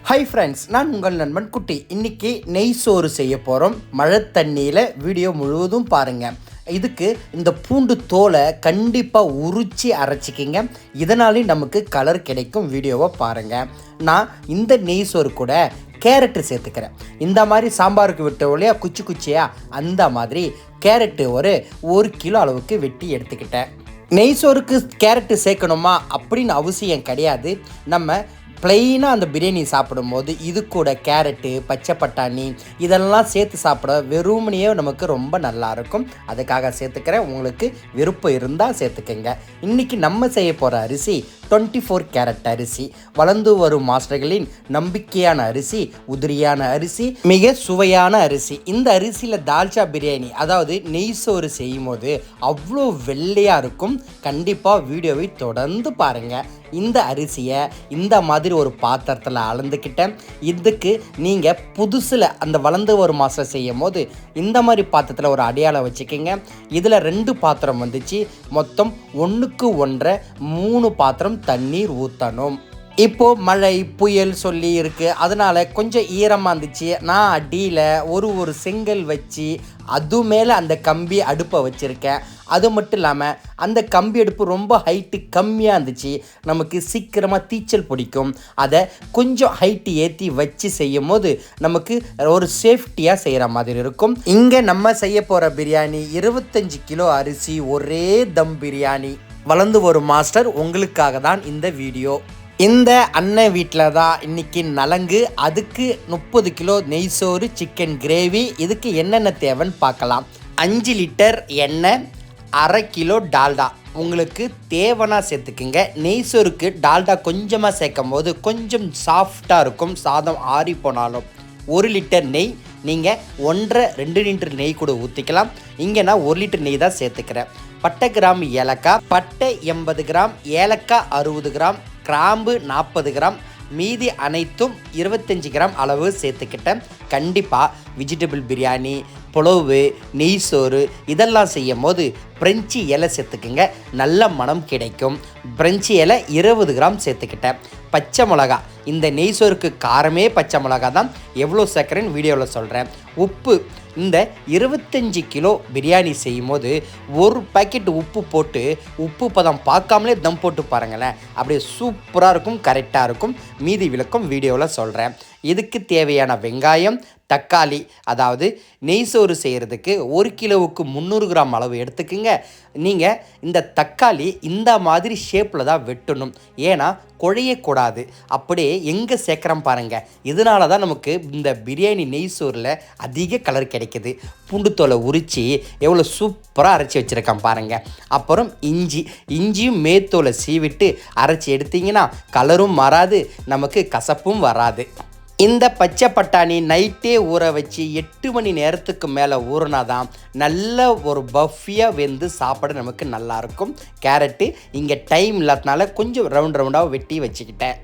Hi friends, நான் உங்கள் நண்பன் குட்டி. இன்றைக்கி நெய் சோறு செய்ய போகிறோம். மழை தண்ணியில் வீடியோ முழுவதும் பாருங்கள். இதுக்கு இந்த பூண்டு தோலை கண்டிப்பாக உரித்து அரைச்சிக்கிங்க. இதனாலேயும் நமக்கு கலர் கிடைக்கும். வீடியோவை பாருங்கள். நான் இந்த நெய் சோறு கூட கேரட்டு சேர்த்துக்கிறேன். இந்த மாதிரி சாம்பாருக்கு விட்ட இல்லையா குச்சி குச்சியாக, அந்த மாதிரி கேரட்டு ஒரு கிலோ அளவுக்கு வெட்டி எடுத்துக்கிட்டேன். நெய் சோறுக்கு கேரட்டு சேர்க்கணுமா அப்படின்னு அவசியம் கிடையாது. நம்ம ப்ளைனாக அந்த பிரியாணி சாப்பிடும்போது இது கூட கேரட்டு, பச்சை பட்டாணி இதெல்லாம் சேர்த்து சாப்பிட வெறுமனையே நமக்கு ரொம்ப நல்லாயிருக்கும். அதுக்காக சேர்த்துக்கிறேன். உங்களுக்கு விருப்பம் இருந்தால் சேர்த்துக்கங்க. இன்றைக்கி நம்ம செய்ய போகிற அரிசி 24 கேரட் அரிசி. வளர்ந்து வரும் மாஸ்டர்களின் நம்பிக்கையான அரிசி, உதிரியான அரிசி, மிக சுவையான அரிசி. இந்த அரிசியில் தால்ச்சா பிரியாணி, அதாவது நெய் சோறு செய்யும் போது அவ்வளோ வெள்ளையாக இருக்கும். கண்டிப்பாக வீடியோவை தொடர்ந்து பாருங்கள். இந்த அரிசியை இந்த மாதிரி ஒரு பாத்திரத்தில் அளந்துக்கிட்டேன். இதுக்கு நீங்கள் புதுசில் அந்த வளர்ந்து வரும் மாஸ்டர் செய்யும் போது இந்த மாதிரி பாத்திரத்தில் ஒரு அடையாளம் வச்சுக்கோங்க. இதில் 2 பாத்திரம் வந்துச்சு. மொத்தம் 1க்கு 1.5 3 பாத்திரம் தண்ணீர் ஊற்றணும். இப்போது மழை புயல் சொல்லி இருக்குது, அதனால் கொஞ்சம் ஈரமாக இருந்துச்சு. நான் அடியில் ஒரு செங்கல் வச்சு அது மேலே அந்த கம்பி அடுப்பை வச்சுருக்கேன். அது மட்டும் இல்லாமல் அந்த கம்பி அடுப்பு ரொம்ப ஹைட்டு கம்மியாக இருந்துச்சு. நமக்கு சீக்கிரமாக தீச்சல் பிடிக்கும். அதை கொஞ்சம் ஹைட்டு ஏற்றி வச்சு செய்யும் போது நமக்கு ஒரு சேஃப்டியாக செய்கிற மாதிரி இருக்கும். இங்கே நம்ம செய்ய போகிற பிரியாணி 25 கிலோ அரிசி, ஒரே தம் பிரியாணி. வளர்ந்து வரும் மாஸ்டர் உங்களுக்காக தான் இந்த வீடியோ. இந்த அண்ணன் வீட்டில் தான் இன்றைக்கி நலங்கு. அதுக்கு 30 கிலோ நெய் சோறு, சிக்கன் கிரேவி. இதுக்கு என்னென்ன தேவைன்னு பார்க்கலாம். 5 லிட்டர் எண்ணெய், 1/2 கிலோ டால்டா. உங்களுக்கு தேவைன்னா சேர்த்துக்குங்க. நெய் சோறுக்கு டால்டா கொஞ்சமாக சேர்க்கும் போது கொஞ்சம் சாஃப்டாக இருக்கும், சாதம் ஆறி போனாலும். 1 லிட்டர் நெய். நீங்கள் 1.5-2 லிட்டர் நெய் கூட ஊற்றிக்கலாம். இங்கே நான் 1 லிட்டர் நெய் தான் சேர்த்துக்கிறேன். பட்டை, கிராம்பு, ஏலக்காய். பட்டை 80 கிராம், ஏலக்காய் 60 கிராம், கிராம்பு 40 கிராம், மீதி அனைத்தும் 25 கிராம் அளவு சேர்த்துக்கிட்டேன். கண்டிப்பாக வெஜிடபிள் பிரியாணி, புலவு, நெய் சோறு இதெல்லாம் செய்யும் போது பிரெஞ்சு இலை சேர்த்துக்குங்க. நல்ல மனம் கிடைக்கும். பிரெஞ்சு இலை 20 கிராம் சேர்த்துக்கிட்டேன். பச்சை மிளகா. இந்த நெய் சோறுக்கு காரமே பச்சை மிளகா தான். எவ்வளோ சேர்க்குறேன்னு வீடியோவில் சொல்கிறேன். உப்பு. இந்த 25 கிலோ பிரியாணி செய்யும் போது 1 பாக்கெட் உப்பு போட்டு உப்பு பதம் பார்க்காமலே தம் போட்டு பாருங்களேன். அப்படியே சூப்பராக இருக்கும், கரெக்டாக இருக்கும். மீதி விளக்கம் வீடியோவில் சொல்கிறேன். இதுக்கு தேவையான வெங்காயம், தக்காளி, அதாவது நெய் சோறு செய்கிறதுக்கு 1 கிலோவுக்கு 300 கிராம் அளவு எடுத்துக்குங்க. நீங்கள் இந்த தக்காளி இந்த மாதிரி ஷேப்பில் தான் வெட்டணும். ஏன்னா குழையக்கூடாது. அப்படியே எங்கே சேர்க்குறோம் பாருங்கள். இதனால தான் நமக்கு இந்த பிரியாணி நெய் சோறில் அதிக கலர் கிடைக்கிது. பூண்டு தோலை உரித்து எவ்வளோ சூப்பராக அரைச்சி வச்சுருக்கேன் பாருங்கள். அப்புறம் இஞ்சியும் மேத்தோலை சீவிட்டு அரைச்சி எடுத்திங்கன்னா கலரும் மாறாது, நமக்கு கசப்பும் வராது. இந்த பச்சை பட்டாணி நைட்டே ஊற வச்சு 8 மணி நேரத்துக்கு மேலே ஊறினா தான் நல்ல ஒரு பஃபியாக வெந்து சாப்பிட நமக்கு நல்லாயிருக்கும். கேரட்டு இங்கே டைம் இல்லாதனால கொஞ்சம் ரவுண்டாக வெட்டி வச்சுக்கிட்டேன்.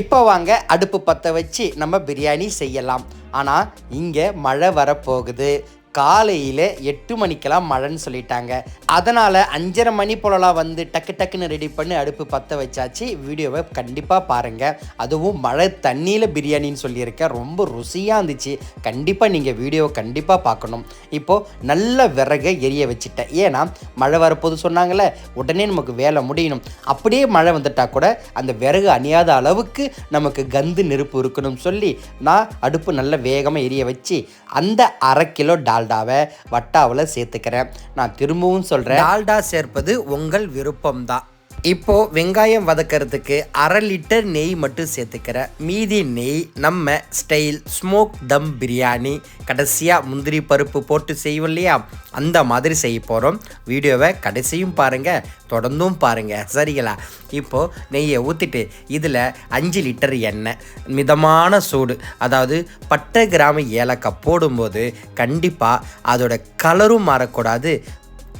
இப்போ வாங்க அடுப்பு பற்ற வச்சு நம்ம பிரியாணி செய்யலாம். ஆனால் இங்கே மழை வரப்போகுது. காலையில் 8 மணிக்கெல்லாம் மழைன்னு சொல்லிட்டாங்க. அதனால் 5:30 மணி போலலாம் வந்து டக்குன்னு ரெடி பண்ணி அடுப்பு பற்ற வச்சாச்சு. வீடியோவை கண்டிப்பாக பாருங்கள். அதுவும் மழை தண்ணியில் பிரியாணின்னு சொல்லியிருக்கேன். ரொம்ப ருசியாக இருந்துச்சு. கண்டிப்பாக நீங்கள் வீடியோவை கண்டிப்பாக பார்க்கணும். இப்போது நல்ல விறகை எரிய வச்சுட்டேன். ஏன்னா மழை வரப்போது சொன்னாங்களே, உடனே நமக்கு வேலை முடியணும். அப்படியே மழை வந்துட்டால் கூட அந்த விறகு அணியாத அளவுக்கு நமக்கு கந்து நெருப்பு இருக்கணும்னு சொல்லி நான் அடுப்பு நல்ல வேகமாக எரிய வச்சு அந்த 1/2 கிலோ டால்டாவை வட்டாவில் சேர்த்துக்கிறேன். நான் திரும்பவும் சொல்கிறேன், டால்டா சேர்ப்பது உங்கள் விருப்பம்தான். இப்போது வெங்காயம் வதக்கிறதுக்கு 1/2 லிட்டர் நெய் மட்டும் சேர்த்துக்கிறேன். மீதி நெய் நம்ம ஸ்டைல் ஸ்மோக் தம் பிரியாணி கடைசியாக முந்திரி பருப்பு போட்டு செய்வோம் இல்லையா, அந்த மாதிரி செய்ய போகிறோம். வீடியோவை கடைசியும் பாருங்கள், தொடர்ந்தும் பாருங்கள், சரிங்களா? இப்போது நெய்யை ஊற்றிட்டு இதில் 5 லிட்டர் எண்ணெய், மிதமான சூடு, அதாவது பட்டை, கிராம்பு, ஏலக்காய் போடும்போது கண்டிப்பாக அதோட கலரும் மாறக்கூடாது,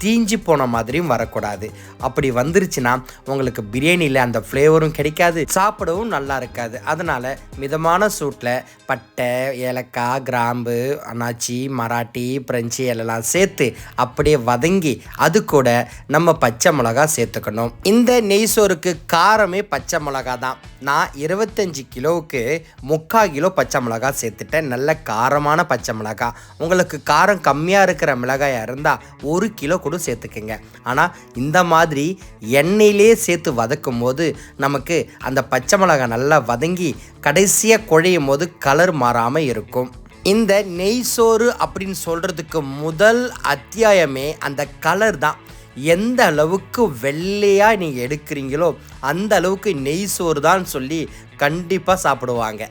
தீஞ்சு போன மாதிரியும் வரக்கூடாது. அப்படி வந்துருச்சுன்னா உங்களுக்கு பிரியாணியில் அந்த ஃப்ளேவரும் கிடைக்காது, சாப்பிடவும் நல்லா இருக்காது. அதனால் மிதமான சூட்டில் பட்டை, ஏலக்காய், கிராம்பு, அன்னாச்சி, மராட்டி, பிரெஞ்சு எல்லாம் சேர்த்து அப்படியே வதங்கி அது கூட நம்ம பச்சை மிளகா சேர்த்துக்கணும். இந்த நெய் சோறுக்கு காரமே பச்சை மிளகா தான். நான் 25 கிலோவுக்கு 3/4 கிலோ பச்சை மிளகா சேர்த்துட்டேன். நல்ல காரமான பச்சை மிளகா. உங்களுக்கு காரம் கம்மியாக இருக்கிற மிளகாயாக இருந்தால் 1 கிலோ கூட சேர்த்துக்குங்க. ஆனால் இந்த மாதிரி எண்ணெயிலே சேர்த்து வதக்கும் போது நமக்கு அந்த பச்சை மிளகாய் நல்லா வதங்கி கடைசியாக குழையும் போது கலர் மாறாமல் இருக்கும். இந்த நெய் சோறு அப்படின்னு சொல்கிறதுக்கு முதல் அத்தியாயமே அந்த கலர் தான். எந்த அளவுக்கு வெள்ளையாக நீங்கள் எடுக்கிறீங்களோ அந்த அளவுக்கு நெய் சோறு தான் சொல்லி கண்டிப்பாக சாப்பிடுவாங்க.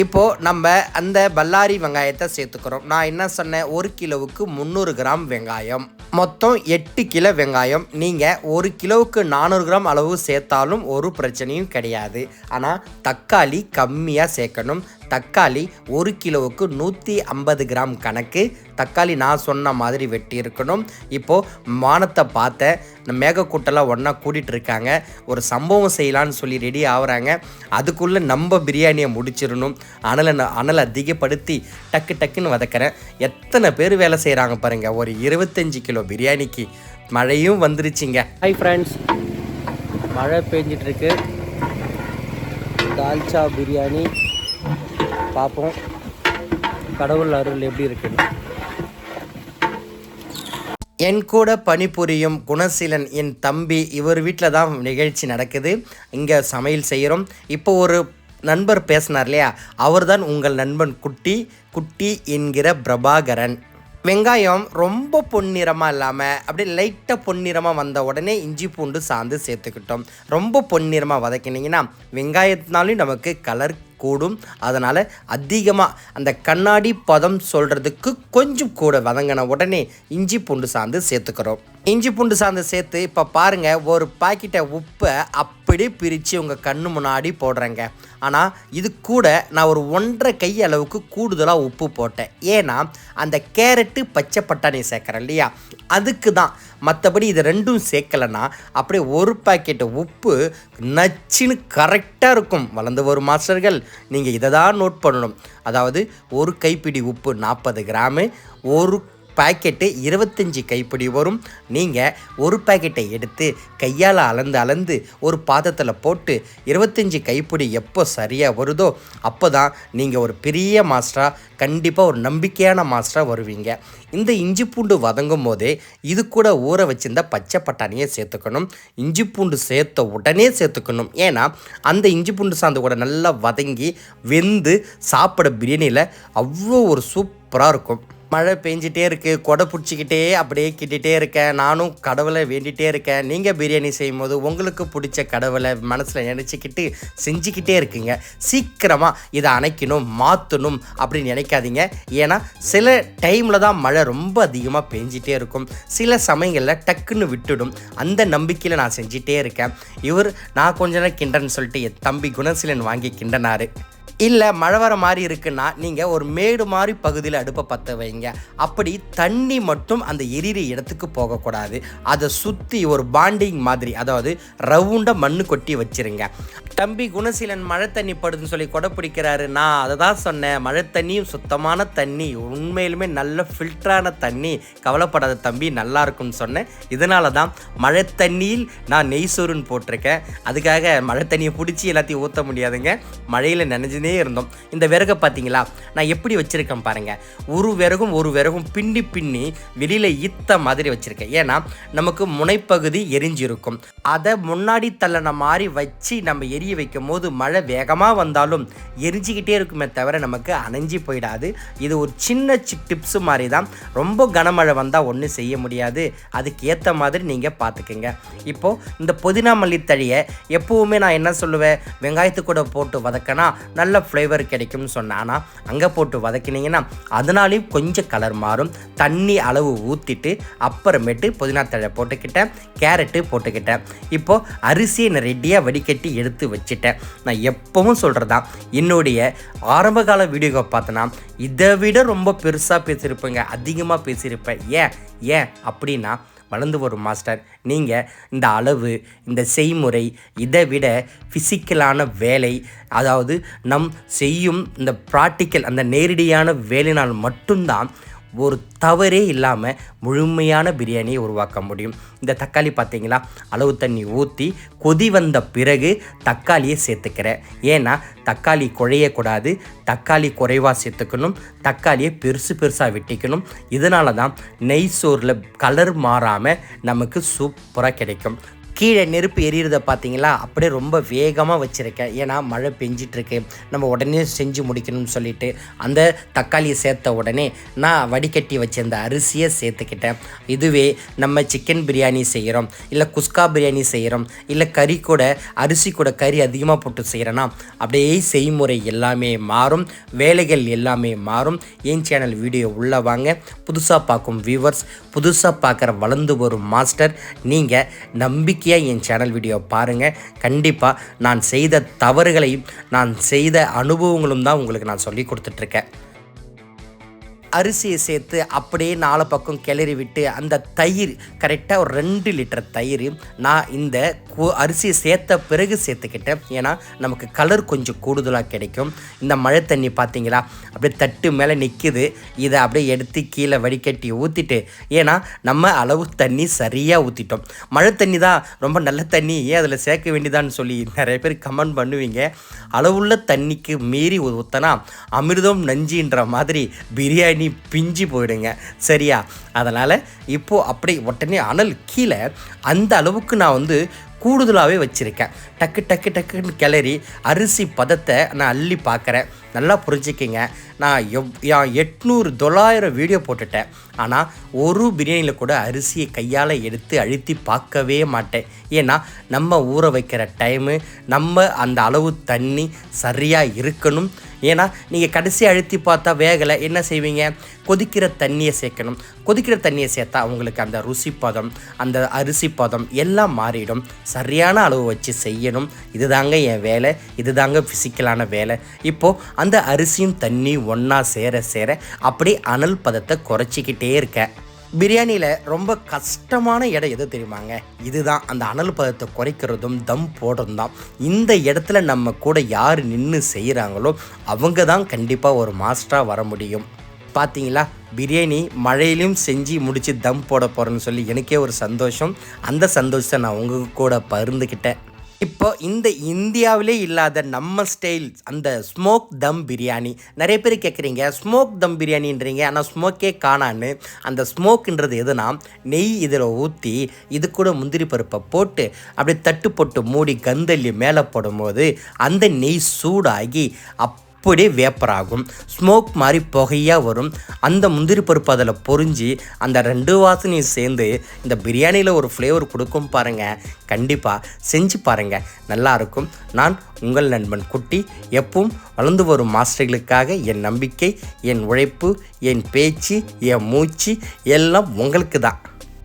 இப்போது நம்ம அந்த பல்லாரி வெங்காயத்தை சேர்த்துக்கிறோம். நான் என்ன சொன்னேன், 1 கிலோவுக்கு 300 கிராம் வெங்காயம், மொத்தம் 8 கிலோ வெங்காயம். நீங்கள் 1 கிலோவுக்கு 400 கிராம் அளவு சேர்த்தாலும் ஒரு பிரச்சனையும் கிடையாது. ஆனால் தக்காளி கம்மியாக சேர்க்கணும். தக்காளி 1 கிலோவுக்கு 150 கிராம் கணக்கு தக்காளி நான் சொன்ன மாதிரி வெட்டி இருக்கணும். இப்போது வானத்தை பார்த்த மேகக்கூட்டெல்லாம் ஒன்றா கூட்டிகிட்டு இருக்காங்க. ஒரு செய்யலான்னு சொல்லி ரெடி ஆகுறாங்க. அதுக்குள்ளே நம்ம பிரியாணியை முடிச்சிடணும். அனலை அதிகப்படுத்தி டக்குன்னு வதக்கிறேன். எத்தனை பேர் வேலை செய்கிறாங்க பாருங்கள். ஒரு 25 கிலோ பிரியாணிக்கு. மழையும் வந்துருச்சுங்க. ஹாய் ஃப்ரெண்ட்ஸ், மழை பெஞ்சிட்ருக்கு. தால்ச்சா பிரியாணி பார்ப்போம், கடவுள் அருள் எப்படி இருக்குன்னு. என் கூட பணிபுரியும் குணசீலன் என் தம்பி, இவர் வீட்டில் தான் நிகழ்ச்சி நடக்குது. இங்கே சமையல் செய்கிறோம். இப்போ ஒரு நண்பர் பேசினார் இல்லையா, அவர் தான் உங்கள் நண்பன் குட்டி என்கிற பிரபாகரன். வெங்காயம் ரொம்ப பொன்னிறமாக இல்லாமல் அப்படியே லைட்டாக பொன்னிறமாக வந்த உடனே இஞ்சி பூண்டு சாந்து சேர்த்துக்கிட்டோம். ரொம்ப பொன்னிறமாக வதக்கினீங்கன்னா வெங்காயத்தினாலும் நமக்கு கலர் கூடும். அதனால் அதிகமாக அந்த கண்ணாடி பதம் சொல்கிறதுக்கு கொஞ்சம் கூட வதங்கின உடனே இஞ்சி பூண்டு சாந்து சேர்த்துக்கிறோம். இஞ்சி பூண்டு சாந்து சேர்த்து இப்போ பாருங்கள், ஒரு பாக்கெட்டை உப்பை அப்படியே பிரித்து உங்கள் கண்ணு முன்னாடி போடுறேங்க. ஆனால் இது கூட நான் ஒரு 1.5 கை அளவுக்கு கூடுதலாக உப்பு போட்டேன். ஏன்னா அந்த கேரட்டு பச்சை பட்டாணி சேர்க்குறேன் இல்லையா, அதுக்கு தான். மற்றபடி இது ரெண்டும் சேர்க்கலைன்னா அப்படியே ஒரு பாக்கெட்டு உப்பு நச்சுன்னு கரெக்டாக இருக்கும். வளர்ந்து வரும் மாஸ்டர்கள் நீங்கள் இதை தான் நோட் பண்ணணும். அதாவது ஒரு கைப்பிடி உப்பு 40 கிராமு, ஒரு பாக்கெட்டு 25 கைப்பிடி வரும். நீங்கள் ஒரு பாக்கெட்டை எடுத்து கையால் அளந்து ஒரு பாத்திரத்தில் போட்டு 25 கைப்பிடி எப்போ சரியாக வருதோ அப்போ தான் நீங்கள் ஒரு பெரிய மாஸ்டராக, கண்டிப்பாக ஒரு நம்பிக்கையான மாஸ்டராக வருவீங்க. இந்த இஞ்சி பூண்டு வதங்கும் போதே இது கூட ஊற வச்சிருந்த பச்சை பட்டாணியை சேர்த்துக்கணும். இஞ்சி பூண்டு சேர்த்த உடனே சேர்த்துக்கணும். ஏன்னா அந்த இஞ்சி பூண்டு சாந்து கூட நல்லா வதங்கி வெந்து சாப்பிட பிரியாணியில் அவ்வளோ ஒரு சூப்பராக இருக்கும். மழை பெஞ்சிட்டே இருக்குது, கொடை பிடிச்சிக்கிட்டே அப்படியே கிட்டிகிட்டே இருக்கேன். நானும் கடவுளை வேண்டிகிட்டே இருக்கேன். நீங்கள் பிரியாணி செய்யும்போது உங்களுக்கு பிடிச்ச கடவுளை மனசில் நினச்சிக்கிட்டு செஞ்சுக்கிட்டே இருக்குங்க. சீக்கிரமாக இதை அணைக்கணும், மாற்றணும் அப்படின்னு நினைக்காதீங்க. ஏன்னா சில டைமில் தான் மழை ரொம்ப அதிகமாக பெஞ்சிட்டே இருக்கும், சில சமயங்களில் டக்குன்னு விட்டுடும். அந்த நம்பிக்கையில் நான் செஞ்சிட்டே இருக்கேன். நான் கொஞ்ச நேரம் கிண்டன்னு சொல்லிட்டு என் தம்பி குணசீலன் வாங்கி கிண்டனாரு. இல்லை மழை வர மாதிரி இருக்குன்னா நீங்கள் ஒரு மேடு மாதிரி பகுதியில் அடுப்பை பற்ற வைங்க. அப்படி தண்ணி மட்டும் அந்த எரியிற இடத்துக்கு போகக்கூடாது. அதை சுற்றி ஒரு பாண்டிங் மாதிரி, அதாவது ரவுண்டாக மண்ணு கொட்டி வச்சுருங்க. தம்பி குணசீலன் மழை தண்ணி படுதுன்னு சொல்லி கொடை பிடிக்கிறாரு. நான் அதை தான் சொன்னேன், மழை தண்ணியும் சுத்தமான தண்ணி, உண்மையிலுமே நல்ல ஃபில்டரான தண்ணி, கவலைப்படாத தம்பி, நல்லா இருக்குன்னு சொன்னேன். இதனால தான் மழை தண்ணியில் நான் நெய் சோறுன்னு போட்டிருக்கேன். அதுக்காக மழை தண்ணியை பிடிச்சி எல்லாத்தையும் ஊற்ற முடியாதுங்க. மழையில் நினைஞ்சுனே இருந்தோம். இந்த விறகை பார்த்தீங்களா நான் எப்படி வச்சுருக்கேன் பாருங்கள். ஒரு விறகும் பின்னி வெளியில் ஈத்த மாதிரி வச்சுருக்கேன். ஏன்னா நமக்கு முனைப்பகுதி எரிஞ்சிருக்கும். அதை முன்னாடி தள்ளன மாதிரி வச்சு நம்ம எரிய வைக்கும் போது மழை வேகமாக வந்தாலும் எரிஞ்சிக்கிட்டே இருக்குமே தவிர நமக்கு அணைஞ்சி போயிடாது. இது ஒரு சின்ன டிப்ஸு மாதிரி தான். ரொம்ப கனமழை வந்தால் ஒன்றும் செய்ய முடியாது. அதுக்கு ஏற்ற மாதிரி நீங்கள் பார்த்துக்குங்க. இப்போது இந்த புதினா மல்லித்தழையை எப்போவுமே நான் என்ன சொல்லுவேன், வெங்காயத்து கூட போட்டு வதக்கினா நல்ல ஃப்ளேவர் கிடைக்கும்னு சொன்னேன். ஆனால் அங்கே போட்டு வதக்கினீங்கன்னா அதனாலையும் கொஞ்சம் கலர் மாறும். தண்ணி அளவு ஊற்றிட்டு அப்புறமேட்டு புதினா தழை போட்டுக்கிட்டேன், கேரட்டு போட்டுக்கிட்டேன். இப்போது அரிசியை நான் ரெடியாக வடிகட்டி எடுத்து வச்சுட்டேன். நான் எப்பவும் சொல்கிறதான், என்னுடைய ஆரம்பகால வீடியோ பார்த்தேன்னா இதை விட ரொம்ப பெருசாக பேசியிருப்பேங்க, அதிகமாக பேசியிருப்பேன். ஏன் அப்படின்னா வளர்ந்து வரும் மாஸ்டர், நீங்கள் இந்த அளவு, இந்த செய்முறை, இதை விட ஃபிசிக்கலான வேலை, அதாவது நம் செய்யும் இந்த ப்ராக்டிக்கல், அந்த நேரடியான வேலையினால் மட்டும்தான் ஒரு தவறே இல்லாமல் முழுமையான பிரியாணியை உருவாக்க முடியும். இந்த தக்காளி பார்த்தீங்களா, அளவு தண்ணி ஊற்றி கொதி வந்த பிறகு தக்காளியை சேர்த்துக்கிறேன். ஏன்னா தக்காளி குழையக்கூடாது, தக்காளி குறைவாக சேர்த்துக்கணும், தக்காளியை பெருசாக வெட்டிக்கணும். இதனால தான் நெய் சோறில் கலர் மாறாமல் நமக்கு சூப்பராக கிடைக்கும். கீழே நெருப்பு எரியிறத பார்த்தீங்களா, அப்படியே ரொம்ப வேகமாக வச்சுருக்கேன். ஏன்னா மழை பெஞ்சிட்ருக்கு, நம்ம உடனே செஞ்சு முடிக்கணும்னு சொல்லிவிட்டு அந்த தக்காளியை சேர்த்த உடனே நான் வடிகட்டி வச்சிருந்த அரிசியை சேர்த்துக்கிட்டேன். இதுவே நம்ம சிக்கன் பிரியாணி செய்கிறோம், இல்லை குஸ்கா பிரியாணி செய்கிறோம், இல்லை கறி கூட அரிசி கூட கறி அதிகமாக போட்டு செய்கிறேன்னா அப்படியே செய்முறை எல்லாமே மாறும், வேலைகள் எல்லாமே மாறும். என் சேனல் வீடியோ உள்ளே வாங்க. புதுசாக பார்க்கும் வியூவர்ஸ், புதுசாக பார்க்குற வளர்ந்து வரும் மாஸ்டர், நீங்கள் நம்பிக்கை என் சேனல் வீடியோ பாருங்கள். கண்டிப்பாக நான் செய்த தவறுகளையும் நான் செய்த அனுபவங்களும் தான் உங்களுக்கு நான் சொல்லி கொடுத்துட்ருக்கேன். அரிசியை சேர்த்து அப்படியே 4 பக்கம் கிளறி விட்டு அந்த தயிர் கரெக்டாக ஒரு 2 லிட்டர் தயிர் நான் இந்த அரிசியை சேர்த்த பிறகு சேர்த்துக்கிட்டேன். ஏன்னா நமக்கு கலர் கொஞ்சம் கூடுதலாக கிடைக்கும். இந்த மழை தண்ணி பார்த்தீங்களா, அப்படியே தட்டு மேலே நிற்கிது. இதை அப்படியே எடுத்து கீழே வடிகட்டி ஊற்றிட்டு, ஏன்னா நம்ம அளவு தண்ணி சரியாக ஊற்றிட்டோம். மழை தண்ணி தான் ரொம்ப நல்ல தண்ணி, ஏன் அதில் சேர்க்க வேண்டியதான்னு சொல்லி நிறைய பேர் கமெண்ட் பண்ணுவீங்க. அளவுள்ள தண்ணிக்கு மீறி ஊற்றினா அமிர்தம் நஞ்சின்ற மாதிரி பிரியாணி பிஞ்சு போயிடுங்க, சரியா? அதனால் இப்போது அப்படி உடனே அனல் கீழே அந்த அளவுக்கு நான் கூடுதலாகவே வச்சுருக்கேன். டக்குன்னு கிளறி அரிசி பதத்தை நான் அள்ளி பார்க்குறேன். நல்லா புரிஞ்சுக்கிங்க, நான் 800-900 வீடியோ போட்டுட்டேன். ஆனால் ஒரு பிரியாணியில் கூட அரிசியை கையால் எடுத்து அழுத்தி பார்க்கவே மாட்டேன். ஏன்னா நம்ம ஊற வைக்கிற டைமு, நம்ம அந்த அளவு தண்ணி சரியாக இருக்கணும். ஏன்னா நீங்கள் கடைசி அழுத்தி பார்த்தா வேகலை, என்ன செய்வீங்க? கொதிக்கிற தண்ணியை சேர்க்கணும். கொதிக்கிற தண்ணியை சேர்த்தா உங்களுக்கு அந்த ருசி பதம், அந்த அரிசி பதம் எல்லாம் மாறிடும். சரியான அளவு வச்சு செய்யணும். இதுதாங்க என் வேலை, இதுதாங்க ஃபிசிக்கலான வேலை. இப்போது அந்த அரிசியும் தண்ணி ஒன்றா சேர அப்படியே அனல் பதத்தை குறைச்சிக்கிட்டே இருக்கேன். பிரியாணியில் ரொம்ப கஷ்டமான இடம் எது தெரியுமாங்க? இதுதான், அந்த அனல் பதத்தை குறைக்கிறதும் தம் போடுறதும் தான். இந்த இடத்துல நம்ம கூட யார் நின்று செய்கிறாங்களோ அவங்க தான் கண்டிப்பாக ஒரு மாஸ்டராக வர முடியும். பார்த்தீங்களா, பிரியாணி மழையிலையும் செஞ்சு முடித்து தம் போட போகிறேன்னு சொல்லி எனக்கே ஒரு சந்தோஷம். அந்த சந்தோஷத்தை நான் உங்கள் கூட பகிர்ந்துக்கிட்டேன். இப்போ இந்த இந்தியாவிலே இல்லாத நம்ம ஸ்டைல் அந்த ஸ்மோக் தம் பிரியாணி, நிறைய பேர் கேட்குறீங்க ஸ்மோக் தம் பிரியாணின்றீங்க, ஆனால் ஸ்மோக்கே காணான்னு. அந்த ஸ்மோக்குன்றது எதுனா, நெய் இதில் ஊற்றி இது கூட முந்திரி பருப்பை போட்டு அப்படியே தட்டு போட்டு மூடி கந்தள்ளி மேலே போடும்போது அந்த நெய் சூடாகி அப்படியே வேப்பராகும், ஸ்மோக் மாதிரி புகையாக வரும். அந்த முந்திரி பருப்பு அதில் பொரிஞ்சு அந்த 2 வாசனையும் சேர்ந்து இந்த பிரியாணியில் ஒரு ஃப்ளேவர் கொடுக்கும் பாருங்கள். கண்டிப்பாக செஞ்சு பாருங்கள், நல்லாயிருக்கும். நான் உங்கள் நண்பன் குட்டி, எப்பவும் வளர்ந்து வரும் மாஸ்டர்களுக்காக என் நம்பிக்கை, என் உழைப்பு, என் பேச்சு, என் மூச்சு எல்லாம் உங்களுக்கு தான்.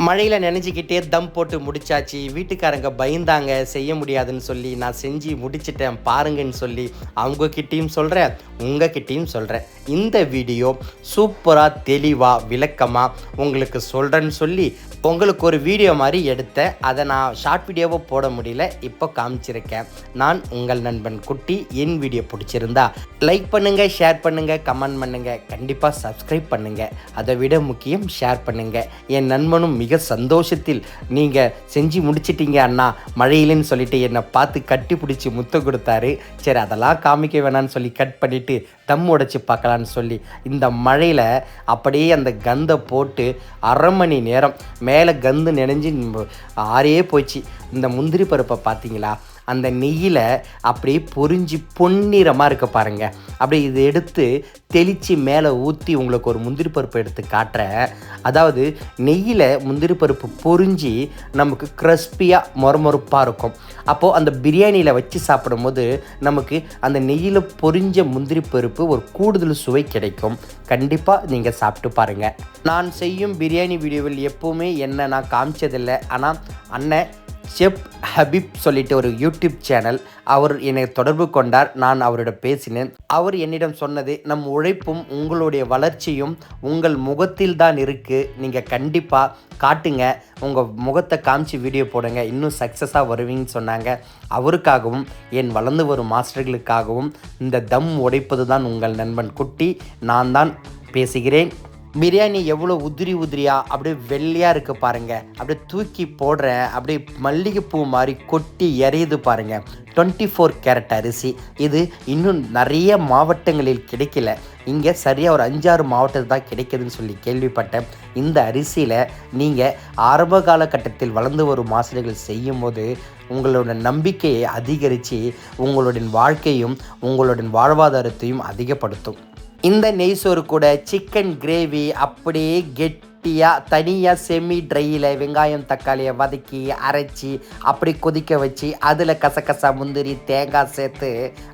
மழையில் நினைஞ்சிக்கிட்டே தம் போட்டு முடிச்சாச்சு. வீட்டுக்காரங்க பயந்தாங்க செய்ய முடியாதுன்னு சொல்லி, நான் செஞ்சு முடிச்சிட்டேன் பாருங்கன்னு சொல்லி அவங்கக்கிட்டேயும் சொல்கிறேன், உங்ககிட்டையும் சொல்கிறேன். இந்த வீடியோ சூப்பராக தெளிவாக விளக்கமாக உங்களுக்கு சொல்கிறேன்னு சொல்லி உங்களுக்கு ஒரு வீடியோ மாதிரி எடுத்தேன். அதை நான் ஷார்ட் வீடியோவை போட முடியல, இப்போ காமிச்சிருக்கேன். நான் உங்கள் நண்பன் குட்டி. என் வீடியோ பிடிச்சிருந்தா லைக் பண்ணுங்கள், ஷேர் பண்ணுங்கள், கமெண்ட் பண்ணுங்கள், கண்டிப்பாக சப்ஸ்கிரைப் பண்ணுங்கள். அதை விட முக்கியம் ஷேர் பண்ணுங்கள். என் நண்பனும் மிக சந்தோஷத்தில் நீங்கள் செஞ்சு முடிச்சிட்டீங்க அண்ணா மழையிலன்னு சொல்லிட்டு என்னை பார்த்து கட்டி பிடிச்சி முத்தம் கொடுத்தாரு. சரி, அதெல்லாம் காமிக்க வேணான்னு சொல்லி கட் பண்ணிவிட்டு தம் உடைச்சி பார்க்கலான்னு சொல்லி இந்த மழையில் அப்படியே அந்த கந்தை போட்டு 1/2 மணி நேரம் மேலே கந்து நினைஞ்சு ஆறியே போச்சு. இந்த முந்திரி பருப்பை பார்த்தீங்களா, அந்த நெய்யில் அப்படியே பொரிஞ்சு பொன்னிறமாக இருக்க பாருங்கள். அப்படியே இதை எடுத்து தெளித்து மேலே ஊற்றி உங்களுக்கு ஒரு முந்திரி பருப்பு எடுத்து காட்டுறேன். அதாவது நெய்யில் முந்திரி பருப்பு பொரிஞ்சு நமக்கு கிறிஸ்பியாக மொறுமொறுப்பாக இருக்கும். அப்போது அந்த பிரியாணியில் வச்சு சாப்பிடும்போது நமக்கு அந்த நெய்யில் பொரிஞ்ச முந்திரி பருப்பு ஒரு கூடுதல் சுவை கிடைக்கும். கண்டிப்பாக நீங்கள் சாப்பிட்டு பாருங்கள். நான் செய்யும் பிரியாணி வீடியோவில் எப்போவுமே என்ன நான் காமிச்சதில்லை, ஆனால் அண்ணன் செஃப் ஹபீப் சொல்லிட்டு ஒரு யூடியூப் சேனல், அவர் என்னை தொடர்பு கொண்டார். நான் அவரிடம் பேசினேன். அவர் என்னிடம் சொன்னது, நம் உழைப்பும் உங்களுடைய வளர்ச்சியும் உங்கள் முகத்தில் தான் இருக்குது. நீங்கள் கண்டிப்பாக காட்டுங்க, உங்கள் முகத்தை காமிச்சு வீடியோ போடுங்க, இன்னும் சக்ஸஸாக வருவீங்கன்னு சொன்னாங்க. அவருக்காகவும் என் வளர்ந்து வரும் மாஸ்டர்களுக்காகவும் இந்த தம் உடைப்பது தான் உங்கள் நண்பன் குட்டி. நான் தான் பேசுகிறேன். பிரியாணி எவ்வளோ உதிரியாக அப்படியே வெள்ளையாக இருக்குது பாருங்கள். அப்படியே தூக்கி போடுறேன், அப்படியே மல்லிகைப்பூ மாதிரி கொட்டி எறியுது பாருங்கள். 24 கேரட் அரிசி. இது இன்னும் நிறைய மாவட்டங்களில் கிடைக்கல. இங்கே சரியாக ஒரு 5-6 மாவட்டத்தில் தான் கிடைக்குதுன்னு சொல்லி கேள்விப்பட்டேன். இந்த அரிசியில் நீங்கள் ஆரம்ப காலகட்டத்தில் வளர்ந்து வரும் மாஸ்டர்கள் செய்யும்போது உங்களோட நம்பிக்கையை அதிகரித்து உங்களுடைய வாழ்க்கையும் உங்களுடைய வாழ்வாதாரத்தையும் அதிகப்படுத்தும். இந்த நெய் சோறு கூட சிக்கன் கிரேவி அப்படியே கெட்டியாக தனியாக செமி ட்ரையில் வெங்காயம் தக்காளியை வதக்கி அரைச்சி அப்படி கொதிக்க வச்சு அதில் கசகசா முந்திரி தேங்காய் சேர்த்து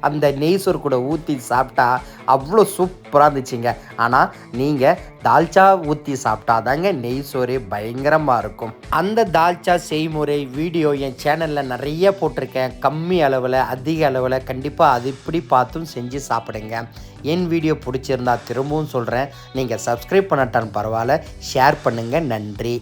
அந்த நெய் சோறு கூட ஊற்றி சாப்பிட்டா அவ்வளோ சூப்பராக இருந்துச்சுங்க. ஆனால் நீங்கள் தால்ச்சா ஊற்றி சாப்பிட்டா தாங்க நெய் சோறு பயங்கரமாக இருக்கும். அந்த தால்ச்சா செய்முறை வீடியோ என் சேனலில் நிறைய போட்டிருக்கேன். கம்மி அளவில் அதிக அளவில் கண்டிப்பாக அது இப்படி பார்த்தும் செஞ்சு சாப்பிடுங்க. என் வீடியோ பிடிச்சிருந்தா திரும்பவும் சொல்கிறேன், நீங்கள் சப்ஸ்கிரைப் பண்ணட்டான்னு பரவாயில்ல, ஷேர் பண்ணுங்கள். நன்றி.